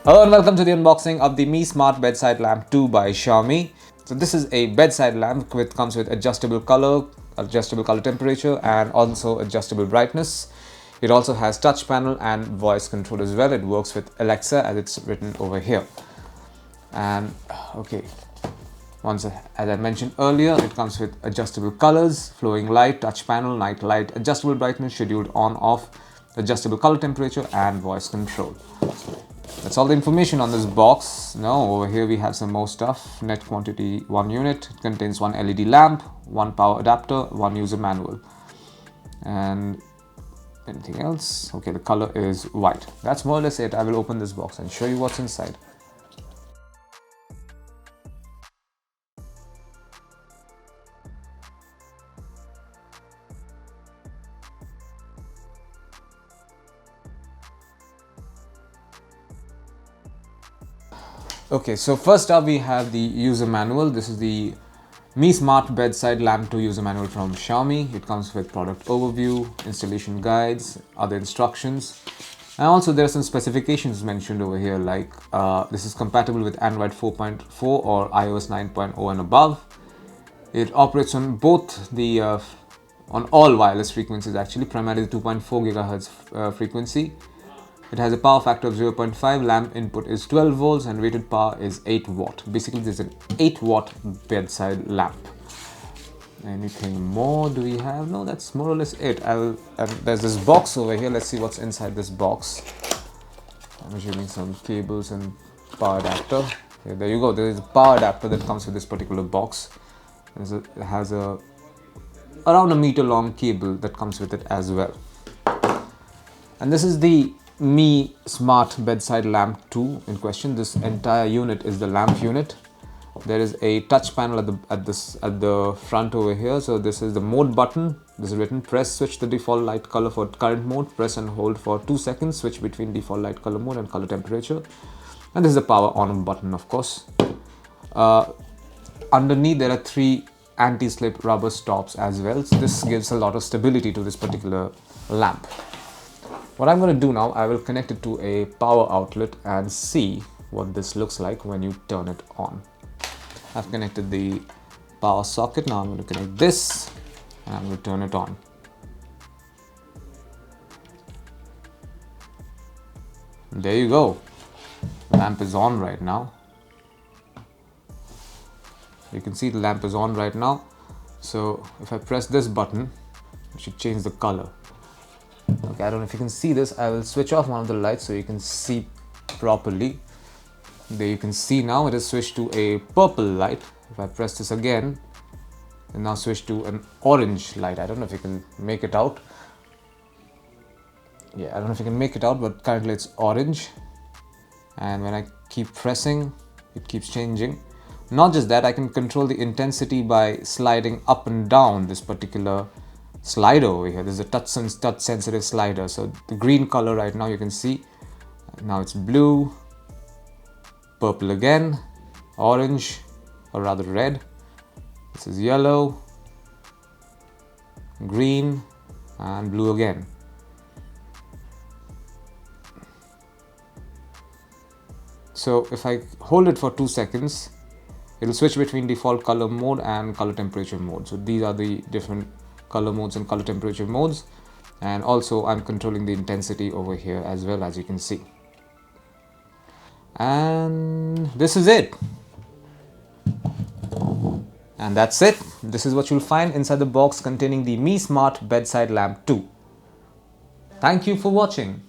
Hello and welcome to the unboxing of the Mi Smart Bedside Lamp 2 by Xiaomi. So this is a bedside lamp which comes with adjustable color temperature and also adjustable brightness. It also has touch panel and voice control as well. It works with Alexa as it's written over here. And okay, as I mentioned earlier, it comes with adjustable colors, flowing light, touch panel, night light, adjustable brightness, scheduled on off, adjustable color temperature and voice control. That's all the information on this box. Now over here we have some more stuff. Net quantity 1 unit. It contains 1 LED lamp, 1 power adapter, 1 user manual. And anything else? Okay, the color is white. That's more or less it. I will open this box and show you what's inside. Okay, so first up we have the user manual. This is the Mi Smart Bedside Lamp 2 user manual from Xiaomi. It comes with product overview, installation guides, other instructions, and also there are some specifications mentioned over here, like this is compatible with Android 4.4 or iOS 9.0 and above. It operates on both the on all wireless frequencies, actually primarily the 2.4 GHz frequency. It has a power factor of 0.5, lamp input is 12 volts and rated power is 8 watt. Basically this is an 8 watt bedside lamp. Anything more do we have? No, that's more or less it. And there's this box over here. Let's see what's inside this box. I'm assuming some cables and power adapter. Okay, there you go. There is a power adapter that comes with this particular box. It has a around a meter long cable that comes with it as well. And this is the Mi Smart Bedside Lamp 2 in question. This entire unit is the lamp unit. There is a touch panel at the front over here. So this is the mode button. This is written: press switch the default light color for current mode, press and hold for 2 seconds, switch between default light color mode and color temperature. And this is the power on button, of course. Underneath there are 3 anti-slip rubber stops as well. So this gives a lot of stability to this particular lamp. What I'm going to do now, I will connect it to a power outlet and see what this looks like when you turn it on. I've connected the power socket. Now I'm going to connect this and I'm going to turn it on. There you go. The lamp is on right now. You can see the lamp is on right now. So if I press this button, it should change the color. Okay, I don't know if you can see this. I will switch off one of the lights so you can see properly. There you can see now it is switched to a purple light. If I press this again, it now switched to an orange light. I don't know if you can make it out. Yeah, I don't know if you can make it out, but currently it's orange. And when I keep pressing, it keeps changing. Not just that, I can control the intensity by sliding up and down this particular slider over here. There's a touch sensitive slider. So the green color right now you can see, now it's blue, purple again, orange, or rather red. This is yellow, green, and blue again. So if I hold it for 2 seconds, it will switch between default color mode and color temperature mode. So these are the different color modes and color temperature modes, and also I'm controlling the intensity over here as well, as you can see. And this is it, and that's it. This is what you'll find inside the box containing the Mi Smart Bedside Lamp 2. Thank you for watching.